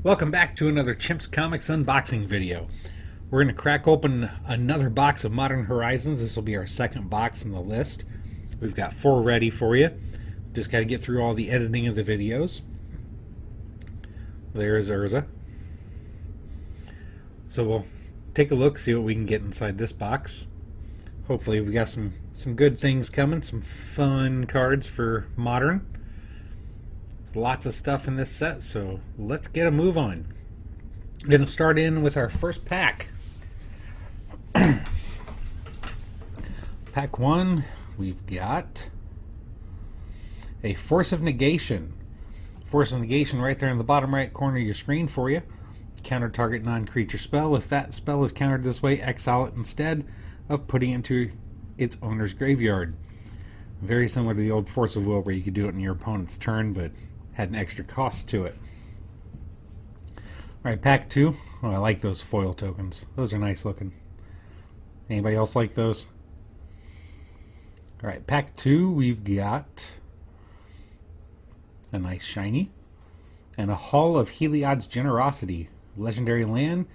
Welcome back to another Chimps Comics unboxing video. We're going to crack open another box of Modern Horizons. This will be our second box in the list. We've got 4 ready for you. Just got to get through all the editing of the videos. There's Urza. So we'll take a look, see what we can get inside this box. Hopefully we got some good things coming, some fun cards for Modern. Lots of stuff in this set, so let's get a move on. I'm going to start in with our first pack. Pack 1, we've got a Force of Negation. Force of Negation right there in the bottom right corner of your screen for you. Counter target non-creature spell. If that spell is countered this way, exile it instead of putting it into its owner's graveyard. Very similar to the old Force of Will where you could do it in your opponent's turn, but had an extra cost to it. Alright, pack 2. Oh, I like those foil tokens. Those are nice looking. Anybody else like those? Alright, pack 2, we've got a nice shiny and a Hall of Heliod's Generosity. Legendary land.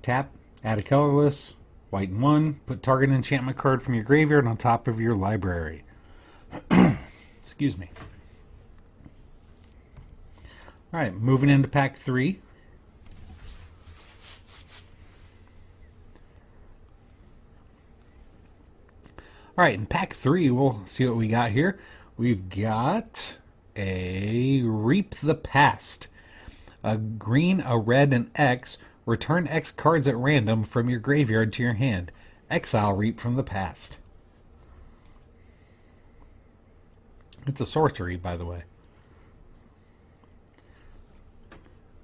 Tap, add a colorless, white and 1. Put target enchantment card from your graveyard on top of your library. Excuse me. Alright, moving into pack 3. Alright, in pack 3, we'll see what we got here. We've got a Reap the Past. A green, a red, and X. Return X cards at random from your graveyard to your hand. Exile Reap from the Past. It's a sorcery, by the way.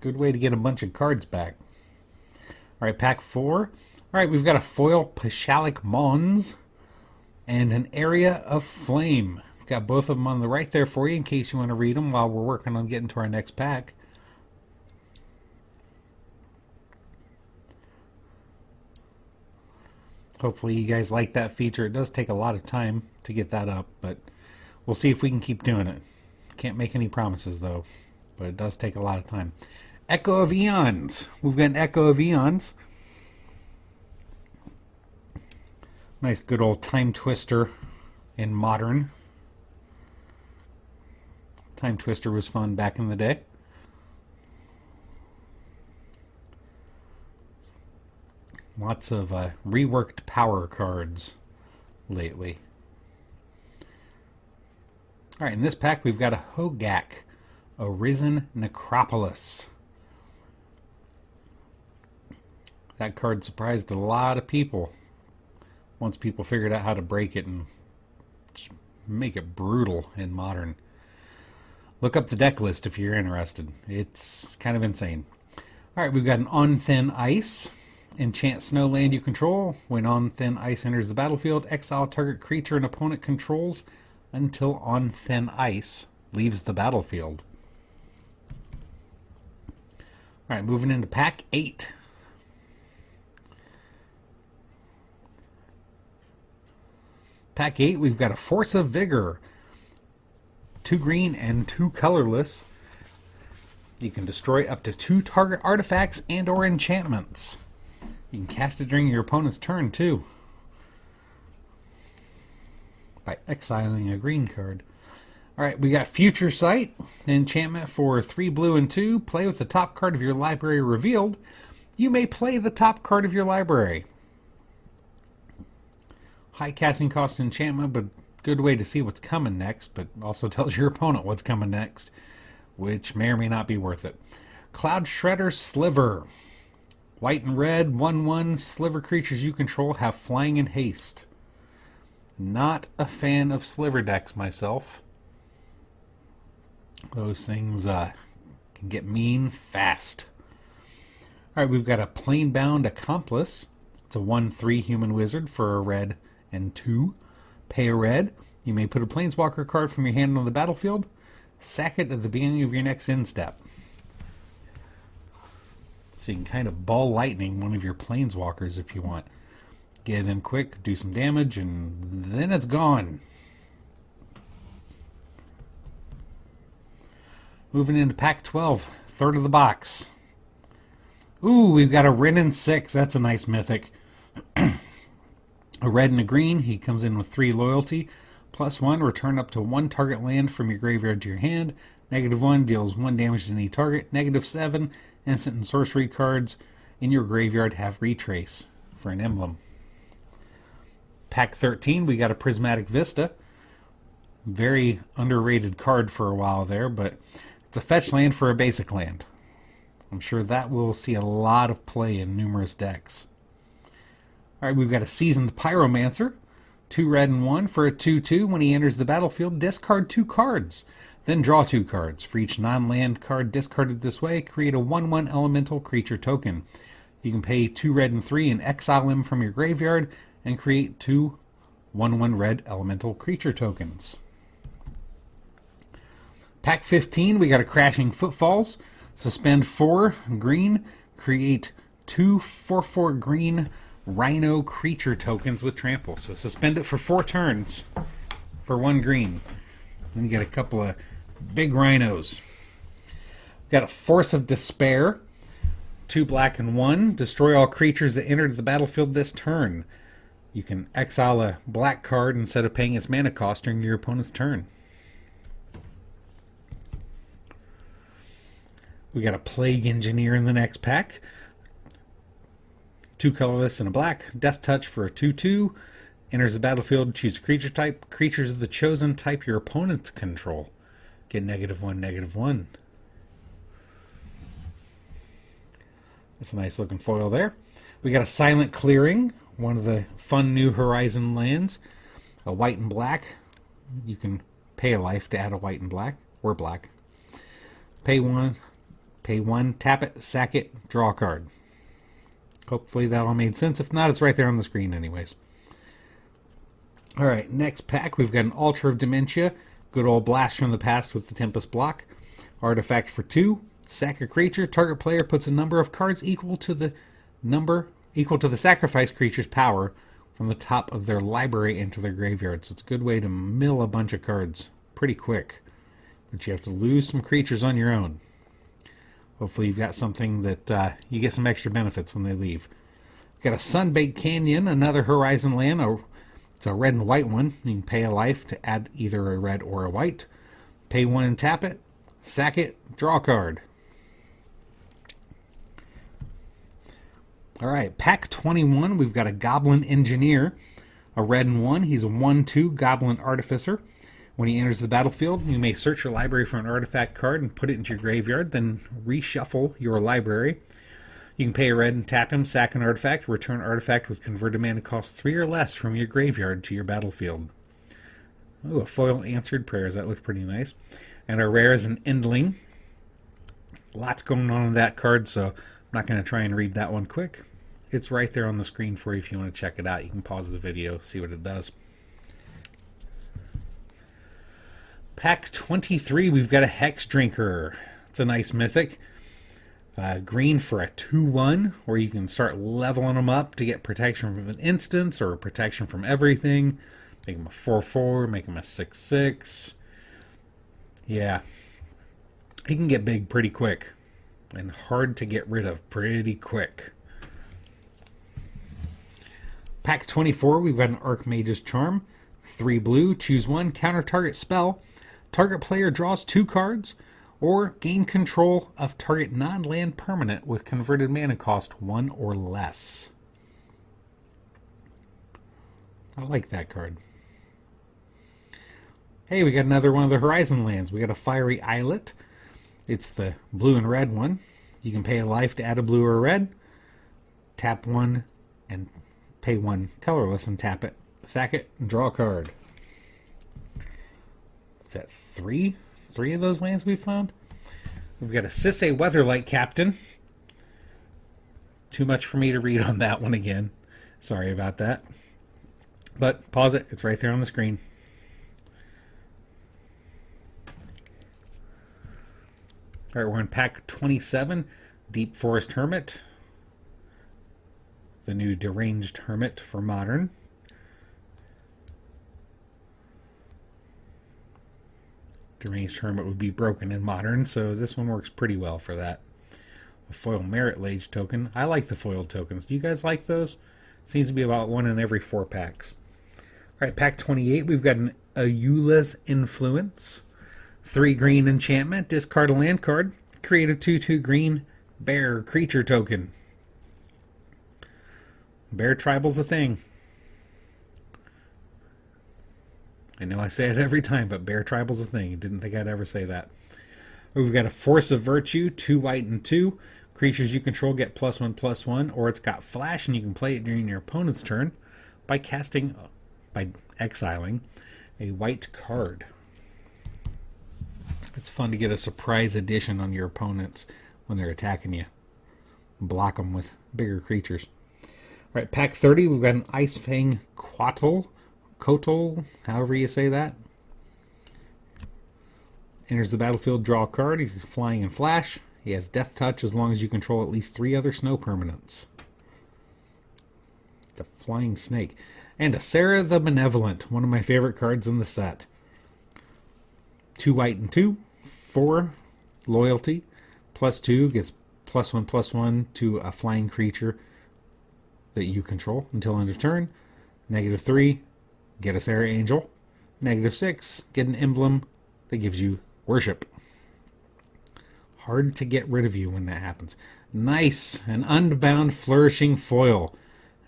Good way to get a bunch of cards back. Alright, pack 4. Alright, we've got a foil Pashalic Mons and an Area of Flame. We've got both of them on the right there for you in case you want to read them while we're working on getting to our next pack. Hopefully you guys like that feature. It does take a lot of time to get that up, but we'll see if we can keep doing it. Can't make any promises though, but it does take a lot of time. Echo of Eons. We've got an Echo of Eons. Nice good old Time Twister in Modern. Time Twister was fun back in the day. Lots of reworked power cards lately. Alright, in this pack we've got a Hogaak, Arisen Necropolis. That card surprised a lot of people once people figured out how to break it and just make it brutal in Modern. Look up the deck list if you're interested. It's kind of insane. Alright, we've got an On Thin Ice. Enchant snow land you control. When On Thin Ice enters the battlefield, exile target creature an opponent controls until On Thin Ice leaves the battlefield. Alright, moving into pack 8. Pack 8, we've got a Force of Vigor. 2 green and 2 colorless. You can destroy up to 2 target artifacts and or enchantments. You can cast it during your opponent's turn too, by exiling a green card. Alright, we got Future Sight. Enchantment for 3 blue and 2. Play with the top card of your library revealed. You may play the top card of your library. High casting cost enchantment, but good way to see what's coming next, but also tells your opponent what's coming next, which may or may not be worth it. Cloud Shredder Sliver. White and red, 1/1 sliver creatures you control have flying and haste. Not a fan of sliver decks myself. Those things can get mean fast. Alright, we've got a Planebound Accomplice. It's a 1/3 human wizard for a red and 2. Pay a red. You may put a Planeswalker card from your hand on the battlefield. Sack it at the beginning of your next end step. So you can kind of ball lightning one of your Planeswalkers if you want. Get in quick, do some damage, and then it's gone. Moving into pack 12, third of the box. Ooh, we've got a Ren and 6. That's a nice mythic. A red and a green. He comes in with 3 loyalty. +1, return up to 1 target land from your graveyard to your hand. -1, deals 1 damage to any target. -7, instant and sorcery cards in your graveyard have retrace for an emblem. Pack 13, we got a Prismatic Vista. Very underrated card for a while there, but it's a fetch land for a basic land. I'm sure that will see a lot of play in numerous decks. Alright, we've got a Seasoned Pyromancer. 2 red and 1 for a 2/2. When he enters the battlefield, discard 2 cards. Then draw 2 cards. For each non-land card discarded this way, create a 1/1 elemental creature token. You can pay 2 red and 3 and exile him from your graveyard and create 2 1/1 red elemental creature tokens. Pack 15, we got a Crashing Footfalls. Suspend 4 green, create 2 4/4 green Rhino creature tokens with trample. So suspend it for 4 turns for 1 green. Then you get a couple of big rhinos. Got a Force of Despair. 2 black and 1. Destroy all creatures that entered the battlefield this turn. You can exile a black card instead of paying its mana cost during your opponent's turn. We got a Plague Engineer in the next pack. 2 colorless and a black. Death Touch for a 2/2. Enters the battlefield, choose a creature type. Creatures of the chosen type your opponents control get -1/-1. That's a nice looking foil there. We got a Silent Clearing, one of the fun new Horizon lands. A white and black. You can pay a life to add a white and black, or black. Pay 1, tap it, sack it, draw a card. Hopefully that all made sense. If not, it's right there on the screen anyways. Alright, next pack, we've got an Altar of Dementia. Good old Blast from the Past with the Tempest block. Artifact for 2. Sack a creature. Target player puts a number of cards equal to the sacrifice creature's power from the top of their library into their graveyard. So it's a good way to mill a bunch of cards pretty quick. But you have to lose some creatures on your own. Hopefully you've got something that you get some extra benefits when they leave. We've got a Sunbaked Canyon, another Horizon land. It's a red and white one. You can pay a life to add either a red or a white. Pay 1 and tap it, sack it, draw a card. Alright, pack 21, we've got a Goblin Engineer. A red and 1, he's a 1/2 Goblin Artificer. When he enters the battlefield, you may search your library for an artifact card and put it into your graveyard, then reshuffle your library. You can pay a red and tap him, sack an artifact, return artifact with converted mana cost 3 or less from your graveyard to your battlefield. Oh, a foil Answered Prayers. That looks pretty nice. And our rare is an Endling. Lots going on in that card, so I'm not going to try and read that one quick. It's right there on the screen for you if you want to check it out. You can pause the video, see what it does. Pack 23, we've got a Hex Drinker. It's a nice mythic. Green for a 2/1, where you can start leveling them up to get protection from an instance or protection from everything. Make them a 4/4, make them a 6/6. Yeah, he can get big pretty quick and hard to get rid of pretty quick. Pack 24, we've got an Archmage's Charm. 3 blue, choose 1, counter target spell. Target player draws 2 cards, or gain control of target non-land permanent with converted mana cost 1 or less. I like that card. Hey, we got another one of the Horizon lands. We got a Fiery Islet. It's the blue and red one. You can pay a life to add a blue or a red. Tap 1 and pay 1 colorless and tap it. Sack it and draw a card. Is that 3? 3 of those lands we found? We've got a Sisay Weatherlight Captain. Too much for me to read on that one again. Sorry about that. But pause it. It's right there on the screen. Alright, we're in pack 27. Deep Forest Hermit. The new Deranged Hermit for Modern. Deranged Hermit would be broken in Modern, so this one works pretty well for that. A foil Merit Lage token. I like the foiled tokens. Do you guys like those? Seems to be about one in every 4 packs. Alright, pack 28, we've got an Ayula's Influence. 3 green enchantment, discard a land card, create a 2/2 green bear creature token. Bear tribal's a thing. I know I say it every time, but bear tribal's a thing. Didn't think I'd ever say that. We've got a Force of Virtue, 2 white and 2. Creatures you control get +1/+1, or it's got flash and you can play it during your opponent's turn by exiling a white card. It's fun to get a surprise addition on your opponents when they're attacking you. Block them with bigger creatures. All right, pack 30, we've got an Ice Fang Kotal, however you say that. Enters the battlefield, draw a card. He's flying and flash. He has Death Touch as long as you control at least 3 other snow permanents. It's a flying snake. And a Serra the Benevolent, one of my favorite cards in the set. 2 white and 2, 4 loyalty, +2 gets +1/+1 to a flying creature that you control until end of turn. -3, get a Serra Angel. -6, get an emblem that gives you worship. Hard to get rid of you when that happens. Nice, an Unbound Flourishing foil.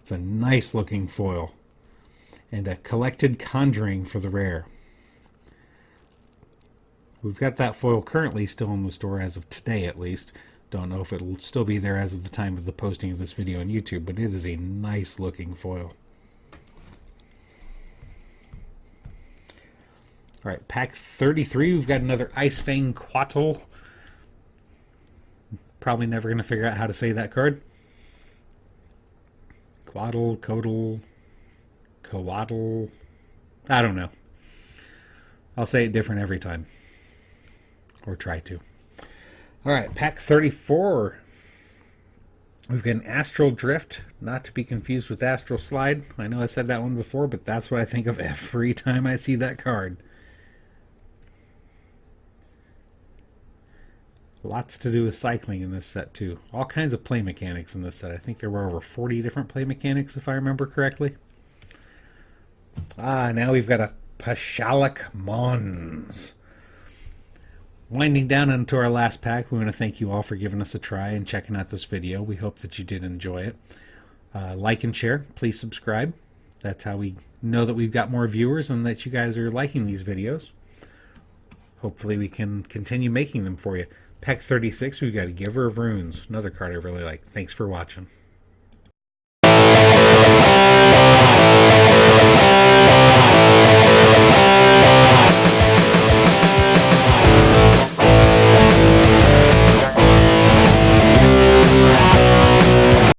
It's a nice looking foil. And a Collected Conjuring for the rare. We've got that foil currently still in the store as of today at least. Don't know if it'll still be there as of the time of the posting of this video on YouTube, but it is a nice looking foil. Alright, pack 33, we've got another Ice Fang Quattle. Probably never going to figure out how to say that card. Quaddle, Codal, Coatl. I don't know. I'll say it different every time. Or try to. Alright, pack 34. We've got an Astral Drift, not to be confused with Astral Slide. I know I said that one before, but that's what I think of every time I see that card. Lots to do with cycling in this set too. All kinds of play mechanics in this set. I think there were over 40 different play mechanics if I remember correctly. Now we've got a Pashalik Mons. Winding down into our last pack, we want to thank you all for giving us a try and checking out this video. We hope that you did enjoy it. Like and share. Please subscribe. That's how we know that we've got more viewers and that you guys are liking these videos. Hopefully we can continue making them for you. Pack 36, we've got a Giver of Runes, another card I really like. Thanks for watching.